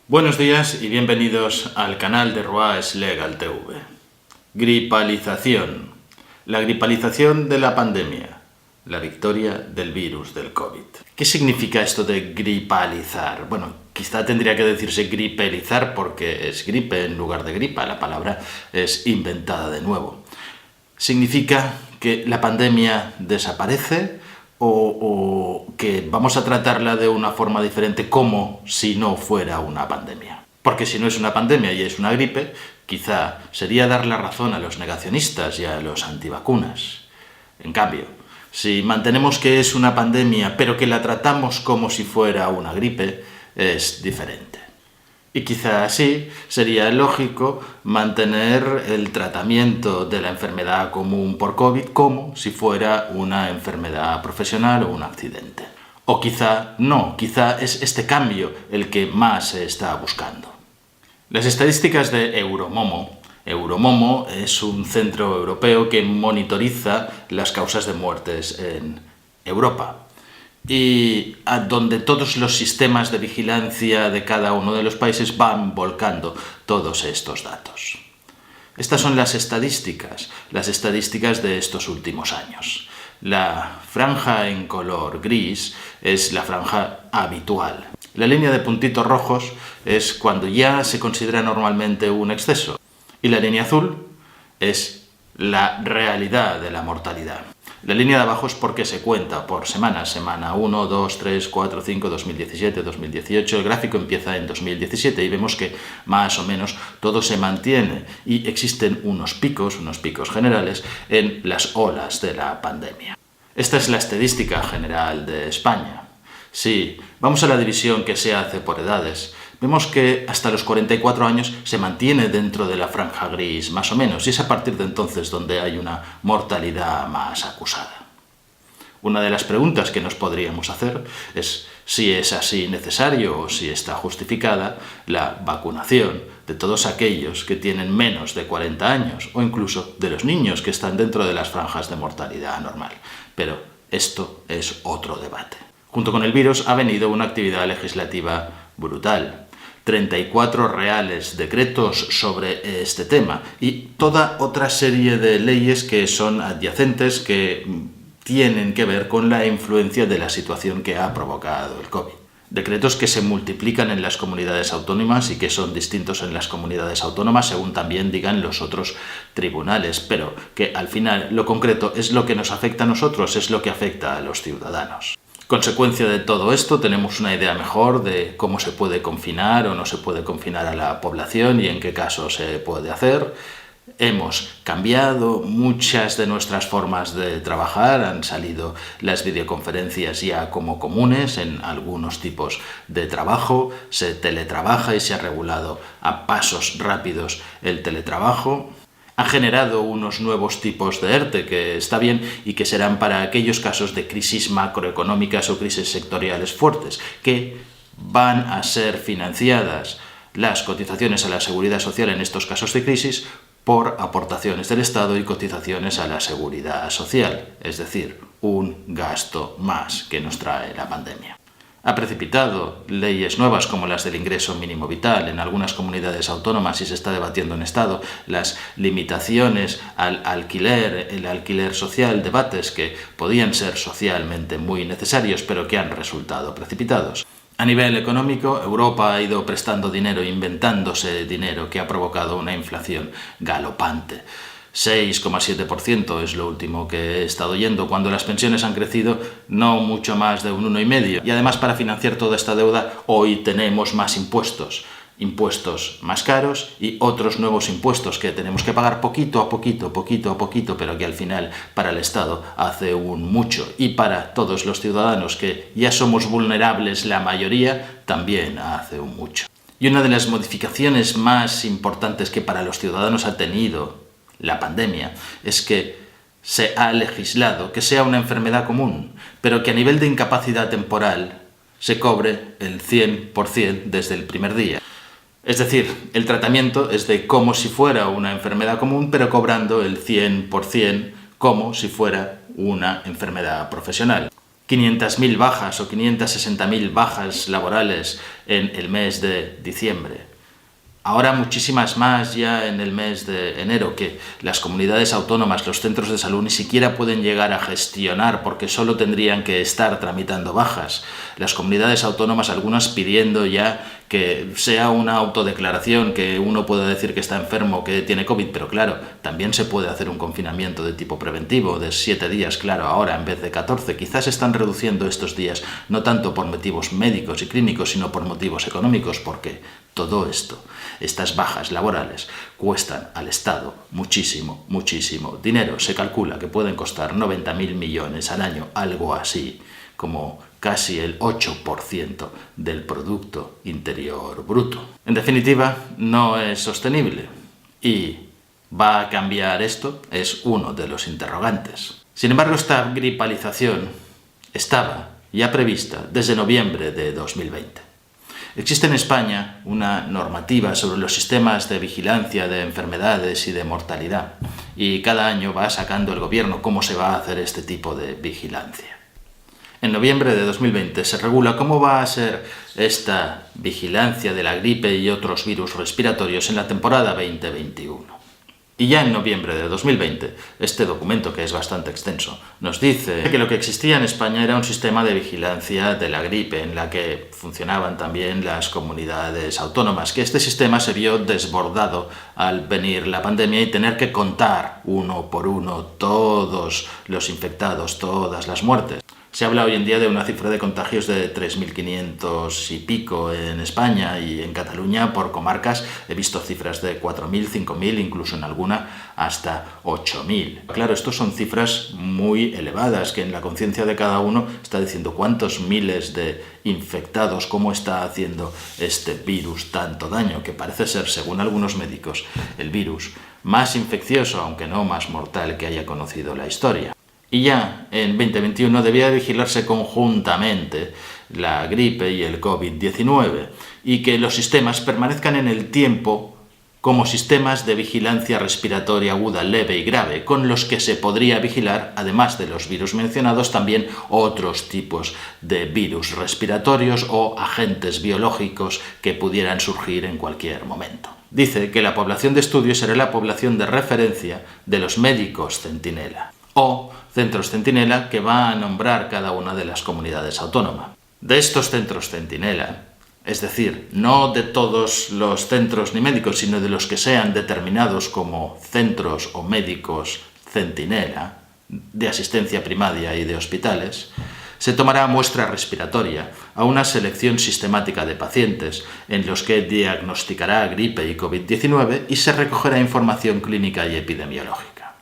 Buenos días y bienvenidos al canal de Ruas Legal TV. Gripalización. La gripalización de la pandemia. La victoria del virus del COVID. ¿Qué significa esto de gripalizar? Bueno, quizá tendría que decirse gripelizar porque es gripe en lugar de gripa. La palabra es inventada de nuevo. Significa que la pandemia desaparece o que vamos a tratarla de una forma diferente como si no fuera una pandemia. Porque si no es una pandemia y es una gripe, quizá sería dar la razón a los negacionistas y a los antivacunas. En cambio, si mantenemos que es una pandemia pero que la tratamos como si fuera una gripe, es diferente. Y quizá así sería lógico mantener el tratamiento de la enfermedad común por COVID como si fuera una enfermedad profesional o un accidente. O quizá no, quizá es este cambio el que más se está buscando. Las estadísticas de Euromomo es un centro europeo que monitoriza las causas de muertes en Europa. Y a donde todos los sistemas de vigilancia de cada uno de los países van volcando todos estos datos. Estas son las estadísticas de estos últimos años. La franja en color gris es la franja habitual. La línea de puntitos rojos es cuando ya se considera normalmente un exceso. Y la línea azul es la realidad de la mortalidad. La línea de abajo es porque se cuenta por semanas, semana 1, 2, 3, 4, 5, 2017, 2018, el gráfico empieza en 2017 y vemos que más o menos todo se mantiene y existen unos picos generales en las olas de la pandemia. Esta es la estadística general de España. Si vamos a la división que se hace por edades, vemos que hasta los 44 años se mantiene dentro de la franja gris, más o menos, y es a partir de entonces donde hay una mortalidad más acusada. Una de las preguntas que nos podríamos hacer es si es así necesario o si está justificada la vacunación de todos aquellos que tienen menos de 40 años o incluso de los niños que están dentro de las franjas de mortalidad normal. Pero esto es otro debate. Junto con el virus ha venido una actividad legislativa brutal. 34 reales decretos sobre este tema y toda otra serie de leyes que son adyacentes que tienen que ver con la influencia de la situación que ha provocado el COVID. Decretos que se multiplican en las comunidades autónomas y que son distintos en las comunidades autónomas según también digan los otros tribunales, pero que al final lo concreto es lo que nos afecta a nosotros, es lo que afecta a los ciudadanos. Consecuencia de todo esto, tenemos una idea mejor de cómo se puede confinar o no se puede confinar a la población y en qué casos se puede hacer. Hemos cambiado muchas de nuestras formas de trabajar, han salido las videoconferencias ya como comunes en algunos tipos de trabajo, se teletrabaja y se ha regulado a pasos rápidos el teletrabajo. Ha generado unos nuevos tipos de ERTE, que está bien y que serán para aquellos casos de crisis macroeconómicas o crisis sectoriales fuertes, que van a ser financiadas las cotizaciones a la seguridad social en estos casos de crisis por aportaciones del Estado y cotizaciones a la seguridad social, es decir, un gasto más que nos trae la pandemia. Ha precipitado leyes nuevas como las del ingreso mínimo vital en algunas comunidades autónomas y se está debatiendo en Estado, las limitaciones al alquiler, el alquiler social, debates que podían ser socialmente muy necesarios pero que han resultado precipitados. A nivel económico, Europa ha ido prestando dinero, inventándose dinero que ha provocado una inflación galopante. 6,7% es lo último que he estado oyendo, cuando las pensiones han crecido no mucho más de un 1,5%. Y además, para financiar toda esta deuda, hoy tenemos más impuestos más caros y otros nuevos impuestos que tenemos que pagar poquito a poquito, pero que al final para el Estado hace un mucho. Y para todos los ciudadanos, que ya somos vulnerables la mayoría, también hace un mucho. Y una de las modificaciones más importantes que para los ciudadanos ha tenido la pandemia es que se ha legislado que sea una enfermedad común, pero que a nivel de incapacidad temporal se cobre el 100% desde el primer día. Es decir, el tratamiento es de como si fuera una enfermedad común, pero cobrando el 100% como si fuera una enfermedad profesional. 500.000 bajas o 560.000 bajas laborales en el mes de diciembre. Ahora muchísimas más ya en el mes de enero, que las comunidades autónomas, los centros de salud ni siquiera pueden llegar a gestionar porque solo tendrían que estar tramitando bajas. Las comunidades autónomas, algunas pidiendo ya que sea una autodeclaración, que uno pueda decir que está enfermo, que tiene COVID, pero claro, también se puede hacer un confinamiento de tipo preventivo, de 7 días, claro, ahora en vez de 14. Quizás están reduciendo estos días, no tanto por motivos médicos y clínicos, sino por motivos económicos, porque todo esto, estas bajas laborales, cuestan al Estado muchísimo, muchísimo dinero. Se calcula que pueden costar 90.000 millones al año, algo así, como casi el 8% del Producto Interior Bruto. En definitiva, no es sostenible. ¿Y va a cambiar esto? Es uno de los interrogantes. Sin embargo, esta gripalización estaba ya prevista desde noviembre de 2020. Existe en España una normativa sobre los sistemas de vigilancia de enfermedades y de mortalidad, y cada año va sacando el gobierno cómo se va a hacer este tipo de vigilancia. En noviembre de 2020 se regula cómo va a ser esta vigilancia de la gripe y otros virus respiratorios en la temporada 2021. Y ya en noviembre de 2020, este documento, que es bastante extenso, nos dice que lo que existía en España era un sistema de vigilancia de la gripe, en la que funcionaban también las comunidades autónomas, que este sistema se vio desbordado al venir la pandemia y tener que contar uno por uno todos los infectados, todas las muertes. Se habla hoy en día de una cifra de contagios de 3.500 y pico en España, y en Cataluña, por comarcas, he visto cifras de 4.000, 5.000, incluso en alguna hasta 8.000. Claro, estos son cifras muy elevadas, que en la conciencia de cada uno está diciendo cuántos miles de infectados, cómo está haciendo este virus tanto daño, que parece ser, según algunos médicos, el virus más infeccioso, aunque no más mortal, que haya conocido la historia. Y ya en 2021 debía vigilarse conjuntamente la gripe y el COVID-19, y que los sistemas permanezcan en el tiempo como sistemas de vigilancia respiratoria aguda, leve y grave, con los que se podría vigilar, además de los virus mencionados, también otros tipos de virus respiratorios o agentes biológicos que pudieran surgir en cualquier momento. Dice que la población de estudio será la población de referencia de los médicos centinela, o centros centinela que va a nombrar cada una de las comunidades autónomas. De estos centros centinela, es decir, no de todos los centros ni médicos, sino de los que sean determinados como centros o médicos centinela, de asistencia primaria y de hospitales, se tomará muestra respiratoria a una selección sistemática de pacientes en los que diagnosticará gripe y COVID-19 y se recogerá información clínica y epidemiológica.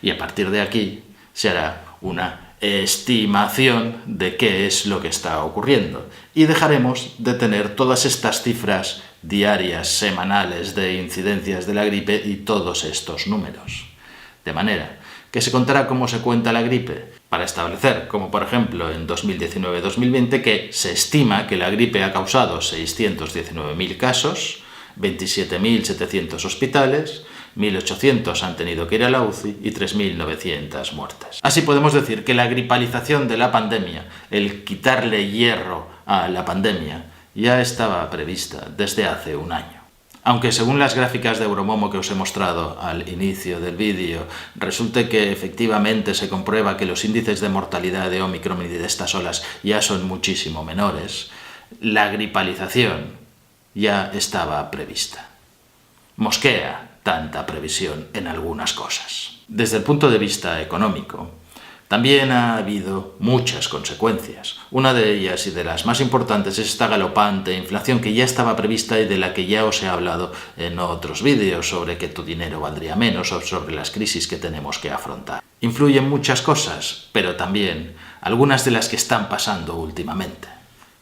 Y a partir de aquí se hará una estimación de qué es lo que está ocurriendo, y dejaremos de tener todas estas cifras diarias, semanales de incidencias de la gripe y todos estos números. De manera que se contará cómo se cuenta la gripe para establecer, como por ejemplo en 2019-2020, que se estima que la gripe ha causado 619.000 casos, 27.700 hospitales, 1.800 han tenido que ir a la UCI y 3.900 muertes. Así podemos decir que la gripalización de la pandemia, el quitarle hierro a la pandemia, ya estaba prevista desde hace un año. Aunque según las gráficas de Euromomo que os he mostrado al inicio del vídeo, resulte que efectivamente se comprueba que los índices de mortalidad de Omicron y de estas olas ya son muchísimo menores, la gripalización ya estaba prevista. Mosquea tanta previsión en algunas cosas. Desde el punto de vista económico, también ha habido muchas consecuencias. Una de ellas, y de las más importantes, es esta galopante inflación que ya estaba prevista y de la que ya os he hablado en otros vídeos, sobre que tu dinero valdría menos o sobre las crisis que tenemos que afrontar. Influyen muchas cosas, pero también algunas de las que están pasando últimamente,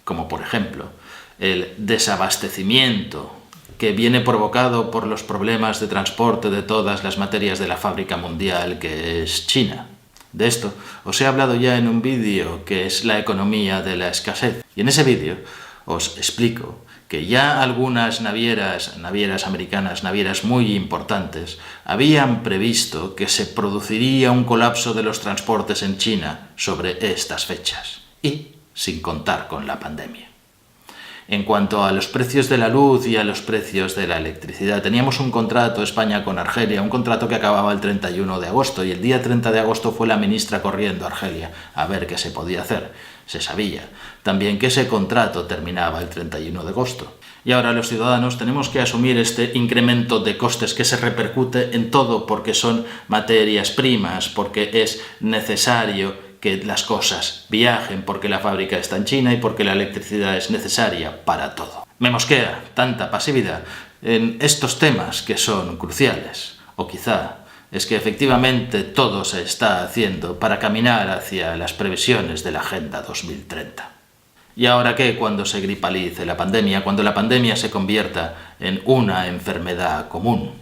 como por ejemplo el desabastecimiento que viene provocado por los problemas de transporte de todas las materias de la fábrica mundial que es China. De esto os he hablado ya en un vídeo que es la economía de la escasez. Y en ese vídeo os explico que ya algunas navieras americanas, navieras muy importantes, habían previsto que se produciría un colapso de los transportes en China sobre estas fechas, y sin contar con la pandemia. En cuanto a los precios de la luz y a los precios de la electricidad, teníamos un contrato España con Argelia, un contrato que acababa el 31 de agosto, y el día 30 de agosto fue la ministra corriendo a Argelia a ver qué se podía hacer. Se sabía también que ese contrato terminaba el 31 de agosto. Y ahora los ciudadanos tenemos que asumir este incremento de costes que se repercute en todo, porque son materias primas, porque es necesario que las cosas viajen, porque la fábrica está en China y porque la electricidad es necesaria para todo. Me mosquea tanta pasividad en estos temas que son cruciales. O quizá es que efectivamente todo se está haciendo para caminar hacia las previsiones de la Agenda 2030. ¿Y ahora qué cuando se gripalice la pandemia? Cuando la pandemia se convierta en una enfermedad común.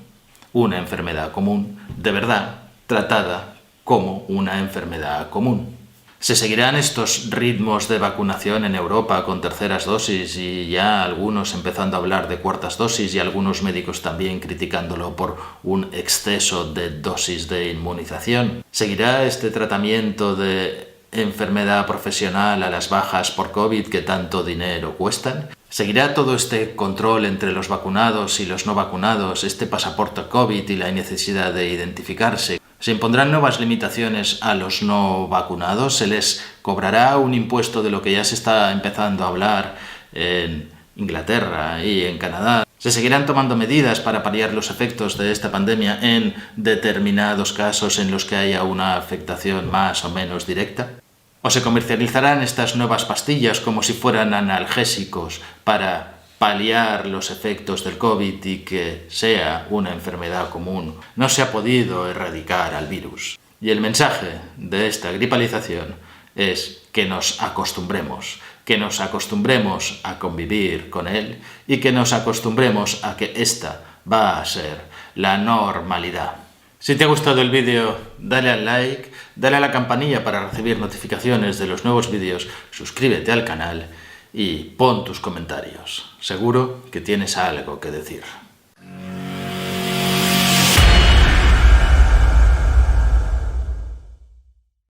Una enfermedad común, de verdad, tratada como una enfermedad común. ¿Se seguirán estos ritmos de vacunación en Europa con terceras dosis y ya algunos empezando a hablar de cuartas dosis y algunos médicos también criticándolo por un exceso de dosis de inmunización? ¿Seguirá este tratamiento de enfermedad profesional a las bajas por COVID que tanto dinero cuestan? ¿Seguirá todo este control entre los vacunados y los no vacunados, este pasaporte COVID y la necesidad de identificarse? ¿Se impondrán nuevas limitaciones a los no vacunados? ¿Se les cobrará un impuesto de lo que ya se está empezando a hablar en Inglaterra y en Canadá? ¿Se seguirán tomando medidas para paliar los efectos de esta pandemia en determinados casos en los que haya una afectación más o menos directa? ¿O se comercializarán estas nuevas pastillas como si fueran analgésicos para paliar los efectos del COVID y que sea una enfermedad común? No se ha podido erradicar al virus. Y el mensaje de esta gripalización es que nos acostumbremos a convivir con él y que nos acostumbremos a que esta va a ser la normalidad. Si te ha gustado el vídeo, dale al like, dale a la campanilla para recibir notificaciones de los nuevos vídeos, suscríbete al canal y pon tus comentarios. Seguro que tienes algo que decir.